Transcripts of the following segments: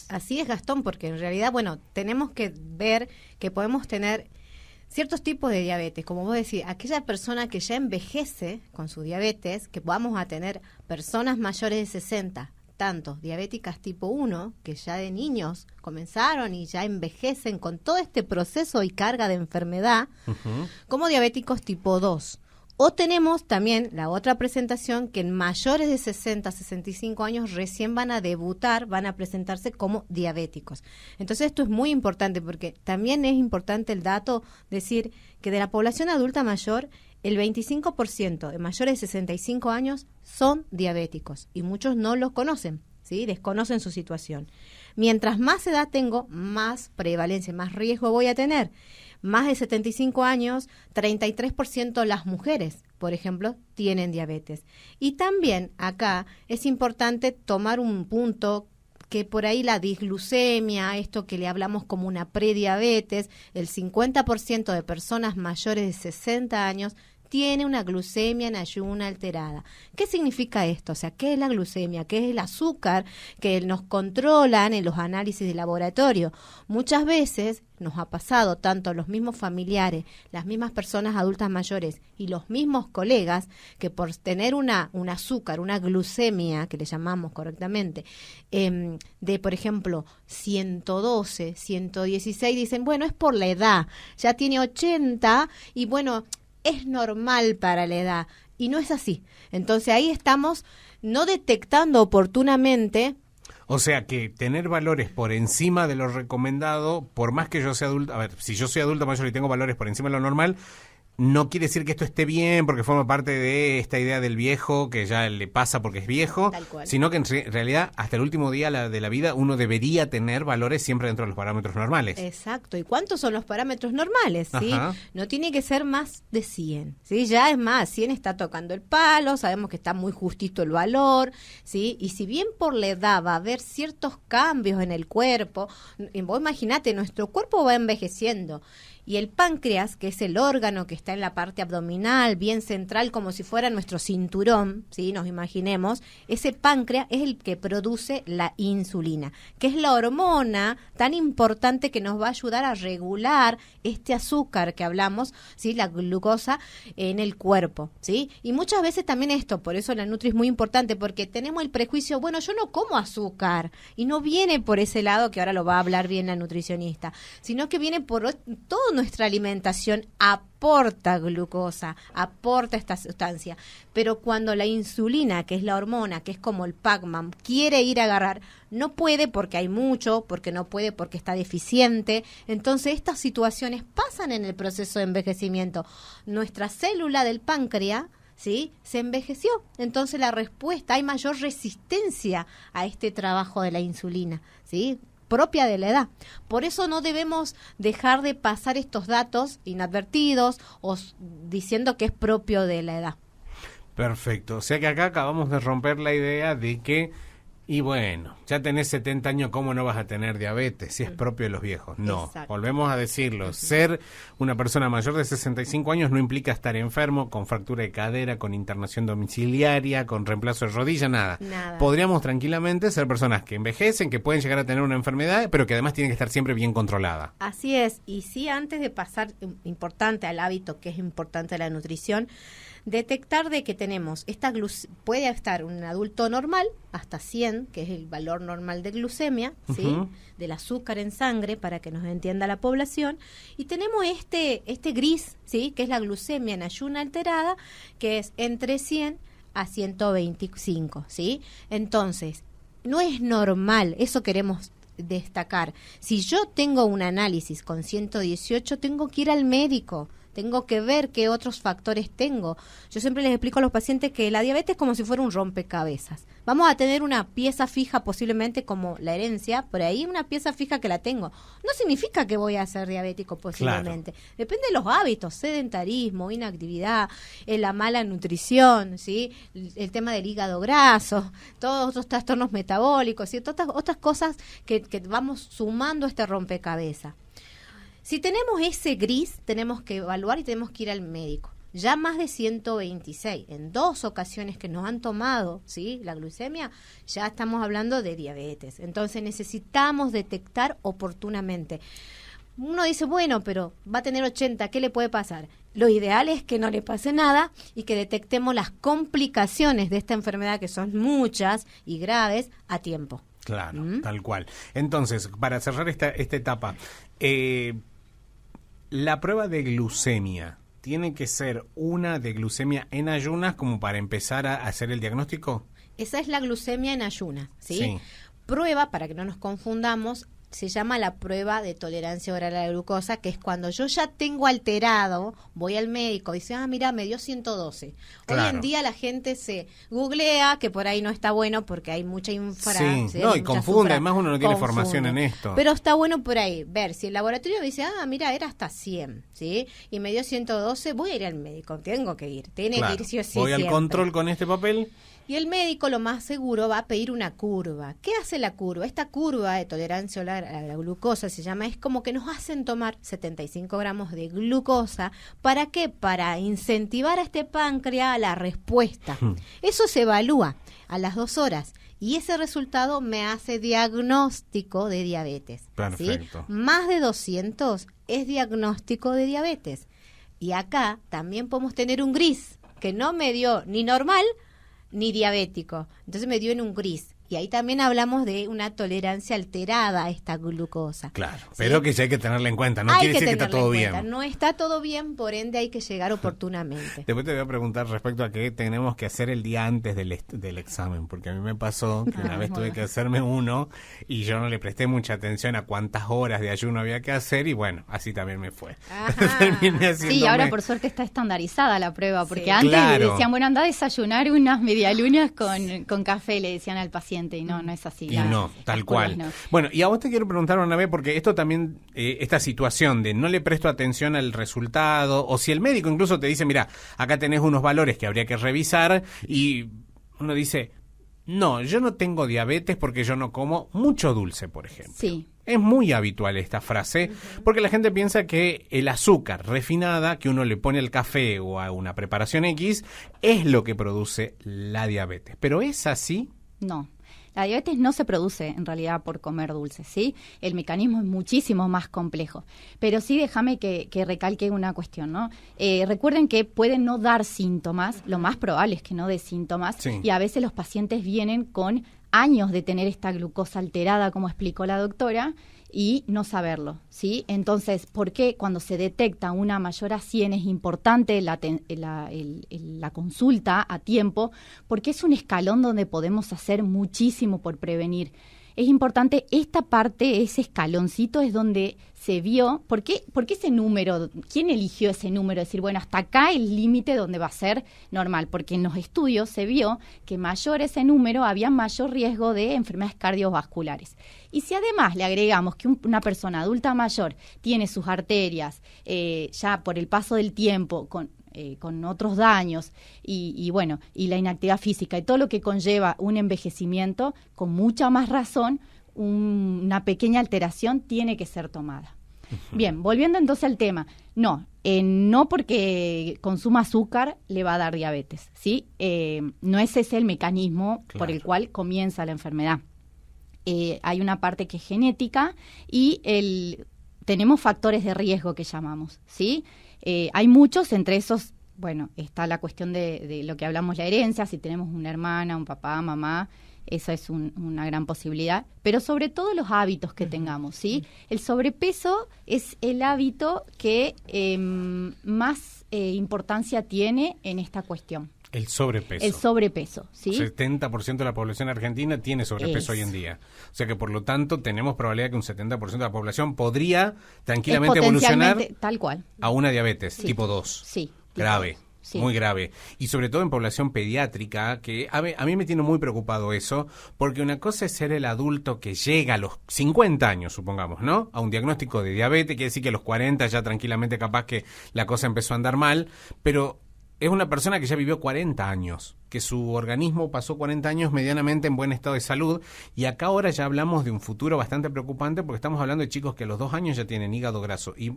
Así es, Gastón, porque en realidad, bueno, tenemos que ver que podemos tener ciertos tipos de diabetes, como vos decís, aquella persona que ya envejece con su diabetes, que vamos a tener personas mayores de 60, tanto diabéticas tipo 1, que ya de niños comenzaron y ya envejecen con todo este proceso y carga de enfermedad, como diabéticos tipo 2. O tenemos también la otra presentación que en mayores de 60, 65 años recién van a debutar, van a presentarse como diabéticos. Entonces esto es muy importante porque también es importante el dato decir que de la población adulta mayor, el 25% de mayores de 65 años son diabéticos y muchos no los conocen, ¿sí? Desconocen su situación. Mientras más edad tengo, más prevalencia, más riesgo voy a tener. Más de 75 años, 33% las mujeres, por ejemplo, tienen diabetes. Y también acá es importante tomar un punto que por ahí la disglucemia, esto que le hablamos como una prediabetes, el 50% de personas mayores de 60 años tiene una glucemia en ayuno alterada. ¿Qué significa esto? O sea, ¿qué es la glucemia? ¿Qué es el azúcar que nos controlan en los análisis de laboratorio? Muchas veces nos ha pasado, tanto los mismos familiares, las mismas personas adultas mayores y los mismos colegas, que por tener un azúcar, una glucemia, que le llamamos correctamente, de, por ejemplo, 112, 116, dicen, bueno, es por la edad, ya tiene 80 y bueno, es normal para la edad, y no es así. Entonces ahí estamos no detectando oportunamente. O sea que tener valores por encima de lo recomendado, por más que yo sea adulto, a ver, si yo soy adulto mayor y tengo valores por encima de lo normal, no quiere decir que esto esté bien porque forma parte de esta idea del viejo que ya le pasa porque es viejo, sino que en realidad hasta el último día de la vida uno debería tener valores siempre dentro de los parámetros normales. Exacto. ¿Y cuántos son los parámetros normales? ¿Sí? Ajá. No tiene que ser más de 100. ¿Sí? Ya es más, 100 está tocando el palo, sabemos que está muy justito el valor, ¿sí? Y si bien por la edad va a haber ciertos cambios en el cuerpo, vos imaginate, nuestro cuerpo va envejeciendo. Y el páncreas, que es el órgano que está en la parte abdominal, bien central, como si fuera nuestro cinturón, ¿sí? Nos imaginemos, ese páncreas es el que produce la insulina, que es la hormona tan importante que nos va a ayudar a regular este azúcar que hablamos, ¿sí? La glucosa en el cuerpo, ¿sí? Y muchas veces también esto, por eso la Nutri es muy importante, porque tenemos el prejuicio, bueno, yo no como azúcar, y no viene por ese lado, que ahora lo va a hablar bien la nutricionista, sino que viene por todo nuestra alimentación aporta glucosa, aporta esta sustancia, pero cuando la insulina, que es la hormona, que es como el Pac-Man, quiere ir a agarrar, no puede porque hay mucho, porque no puede porque está deficiente. Entonces estas situaciones pasan en el proceso de envejecimiento. Nuestra célula del páncreas, ¿sí?, se envejeció, entonces la respuesta, hay mayor resistencia a este trabajo de la insulina, ¿sí?, propia de la edad. Por eso no debemos dejar de pasar estos datos inadvertidos o diciendo que es propio de la edad. Perfecto. O sea que acá acabamos de romper la idea de que, y bueno, ya tenés 70 años, ¿cómo no vas a tener diabetes? Si es propio de los viejos. No, exacto. Volvemos a decirlo. Ser una persona mayor de 65 años no implica estar enfermo, con fractura de cadera, con internación domiciliaria, con reemplazo de rodilla, nada. Podríamos tranquilamente ser personas que envejecen, que pueden llegar a tener una enfermedad, pero que además tienen que estar siempre bien controlada. Así es. Y sí, antes de pasar importante al hábito, que es importante la nutrición, detectar de que tenemos esta puede estar un adulto normal hasta 100, que es el valor normal de glucemia, ¿sí?, del azúcar en sangre, para que nos entienda la población, y tenemos este gris, ¿sí?, que es la glucemia en ayuno alterada, que es entre 100 a 125, ¿sí? Entonces, no es normal, eso queremos destacar. Si yo tengo un análisis con 118, tengo que ir al médico. Tengo que ver qué otros factores tengo. Yo siempre les explico a los pacientes que la diabetes es como si fuera un rompecabezas. Vamos a tener una pieza fija, posiblemente como la herencia, por ahí una pieza fija que la tengo. No significa que voy a ser diabético posiblemente. Claro. Depende de los hábitos, sedentarismo, inactividad, la mala nutrición, ¿sí?, el tema del hígado graso, todos otros trastornos metabólicos y todas otras cosas que vamos sumando a este rompecabezas. Si tenemos ese gris, tenemos que evaluar y tenemos que ir al médico. ya más de 126. En 2 ocasiones que nos han tomado, ¿sí?, la glucemia, ya estamos hablando de diabetes. Entonces necesitamos detectar oportunamente. Uno dice, bueno, pero va a tener 80, ¿qué le puede pasar? Lo ideal es que no le pase nada y que detectemos las complicaciones de esta enfermedad, que son muchas y graves, a tiempo. Claro, tal cual. Entonces, para cerrar esta etapa, la prueba de glucemia, ¿tiene que ser una de glucemia en ayunas como para empezar a hacer el diagnóstico? Esa es la glucemia en ayunas, ¿sí? Sí. Prueba, para que no nos confundamos, se llama la prueba de tolerancia oral a la glucosa, que es cuando yo ya tengo alterado, voy al médico y dice, mira, me dio 112. Claro. Hoy en día la gente se googlea, que por ahí no está bueno porque hay mucha Sí, no, y confunde, además uno no tiene formación en esto. Pero está bueno por ahí ver si el laboratorio dice, mira, era hasta 100, ¿sí? Y me dio 112, voy a ir al médico, tengo que ir, tiene Claro. que ir sí o sí. Voy al siempre. control con este papel. Y el médico, lo más seguro, va a pedir una curva. ¿Qué hace la curva? Esta curva de tolerancia a la glucosa se llama, es como que nos hacen tomar 75 gramos de glucosa. ¿Para qué? Para incentivar a este páncreas a la respuesta. Eso se evalúa a las 2 horas. Y ese resultado me hace diagnóstico de diabetes. Perfecto. ¿Sí? Más de 200 es diagnóstico de diabetes. Y acá también podemos tener un gris, que no me dio ni normal ni diabético. Entonces me dio en un gris. Y ahí también hablamos de una tolerancia alterada a esta glucosa. Claro, ¿sí? pero que ya hay que tenerla en cuenta. No hay quiere decir que está tenerla todo en bien. cuenta. No está todo bien, por ende hay que llegar oportunamente. Después te voy a preguntar respecto a qué tenemos que hacer el día antes del examen, porque a mí me pasó que una vez tuve que hacerme uno y yo no le presté mucha atención a cuántas horas de ayuno había que hacer y bueno, así también me fue. Sí, ahora por suerte está estandarizada la prueba, porque Sí. antes Claro. decían, bueno, anda a desayunar unas medialunas con café, le decían al paciente, y no es así. Y no, tal las cual. curvas no. Bueno, y a vos te quiero preguntar una vez, porque esto también, esta situación de no le presto atención al resultado, o si el médico incluso te dice, mira, acá tenés unos valores que habría que revisar, y uno dice, no, yo no tengo diabetes porque yo no como mucho dulce, por ejemplo. Sí. Es muy habitual esta frase, porque la gente piensa que el azúcar refinada que uno le pone al café o a una preparación X es lo que produce la diabetes. ¿Pero es así? No. La diabetes no se produce en realidad por comer dulces, ¿sí? El mecanismo es muchísimo más complejo. Pero sí déjame que recalque una cuestión, ¿no? Recuerden que pueden no dar síntomas, lo más probable es que no dé síntomas, Sí. y a veces los pacientes vienen con años de tener esta glucosa alterada, como explicó la doctora, y no saberlo, ¿sí? Entonces, ¿por qué cuando se detecta una mayor a 100 es importante la consulta a tiempo? Porque es un escalón donde podemos hacer muchísimo por prevenir. Es importante esta parte, ese escaloncito es donde se vio, ¿por qué ese número? ¿Quién eligió ese número? Decir, bueno, hasta acá el límite donde va a ser normal, porque en los estudios se vio que mayor ese número había mayor riesgo de enfermedades cardiovasculares. Y si además le agregamos que una persona adulta mayor tiene sus arterias ya por el paso del tiempo con otros daños y bueno, y la inactividad física y todo lo que conlleva un envejecimiento, con mucha más razón, una pequeña alteración tiene que ser tomada. Bien, volviendo entonces al tema, no porque consuma azúcar le va a dar diabetes, ¿sí? No es ese el mecanismo por el cual comienza la enfermedad. Hay una parte que es genética y tenemos factores de riesgo que llamamos, ¿sí? Hay muchos, entre esos, bueno, está la cuestión de lo que hablamos, la herencia, si tenemos una hermana, un papá, mamá, esa es una gran posibilidad, pero sobre todo los hábitos que tengamos, ¿sí? El sobrepeso es el hábito que más importancia tiene en esta cuestión. El sobrepeso. El sobrepeso, ¿sí? 70% de la población argentina tiene sobrepeso hoy en día. O sea que, por lo tanto, tenemos probabilidad que un 70% de la población podría tranquilamente evolucionar tal cual. a una diabetes Sí. tipo 2. Sí. Grave. Sí. Muy grave. Y sobre todo en población pediátrica, que a mí me tiene muy preocupado eso, porque una cosa es ser el adulto que llega a los 50 años, supongamos, ¿no? A un diagnóstico de diabetes, quiere decir que a los 40 ya tranquilamente capaz que la cosa empezó a andar mal, pero es una persona que ya vivió 40 años, que su organismo pasó 40 años medianamente en buen estado de salud, y acá ahora ya hablamos de un futuro bastante preocupante porque estamos hablando de chicos que a los 2 años ya tienen hígado graso, y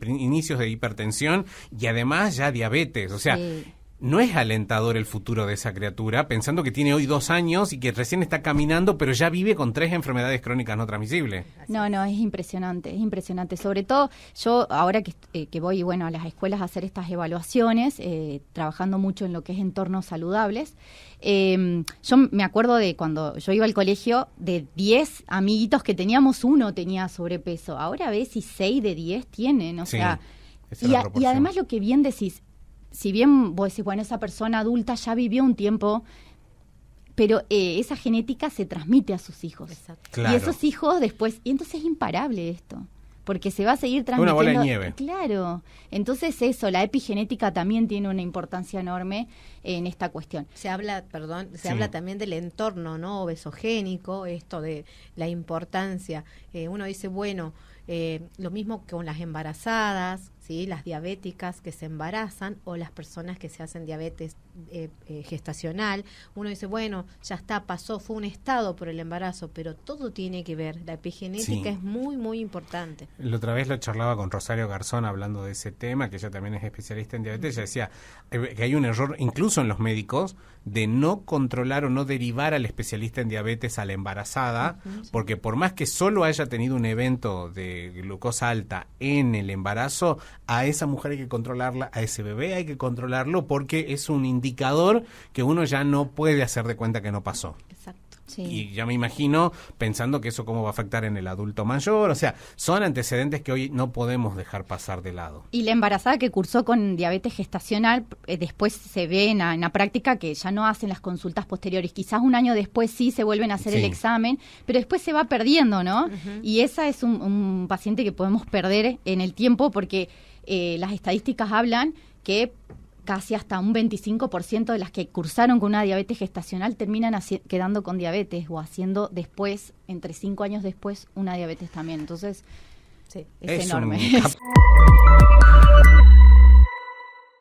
inicios de hipertensión y además ya diabetes, o sea... Sí. No es alentador el futuro de esa criatura, pensando que tiene hoy 2 años y que recién está caminando, pero ya vive con 3 enfermedades crónicas no transmisibles. No, es impresionante, es impresionante. Sobre todo, yo ahora que voy a las escuelas a hacer estas evaluaciones, trabajando mucho en lo que es entornos saludables, yo me acuerdo de cuando yo iba al colegio, de 10 amiguitos que teníamos, 1 tenía sobrepeso. Ahora ves si 6 de 10 tienen, o sea... Y además lo que bien decís, si bien vos decís, bueno, esa persona adulta ya vivió un tiempo, pero esa genética se transmite a sus hijos. Claro. Y esos hijos después, y entonces es imparable esto, porque se va a seguir transmitiendo. Una bola de nieve. Claro. Entonces eso, la epigenética también tiene una importancia enorme en esta cuestión. Se habla también del entorno, ¿no? Obesogénico, esto de la importancia. Uno dice, bueno, lo mismo que con las embarazadas, ¿sí? Las diabéticas que se embarazan o las personas que se hacen diabetes gestacional. Uno dice, bueno, ya está, pasó, fue un estado por el embarazo, pero todo tiene que ver. La epigenética es muy, muy importante. La otra vez lo charlaba con Rosario Garzón hablando de ese tema, que ella también es especialista en diabetes. Ella decía que hay un error, incluso en los médicos, de no controlar o no derivar al especialista en diabetes a la embarazada, porque por más que solo haya tenido un evento de glucosa alta en el embarazo, a esa mujer hay que controlarla, a ese bebé hay que controlarlo, porque es un indicador que uno ya no puede hacer de cuenta que no pasó. Exacto. Sí. Y ya me imagino pensando que eso cómo va a afectar en el adulto mayor, o sea, son antecedentes que hoy no podemos dejar pasar de lado. Y la embarazada que cursó con diabetes gestacional, después se ve en la práctica que ya no hacen las consultas posteriores, quizás un año después sí se vuelven a hacer el examen, pero después se va perdiendo, ¿no? Y esa es un paciente que podemos perder en el tiempo porque las estadísticas hablan que casi hasta un 25% de las que cursaron con una diabetes gestacional terminan quedando con diabetes o haciendo después, entre 5 años después, una diabetes también. Entonces, es enorme.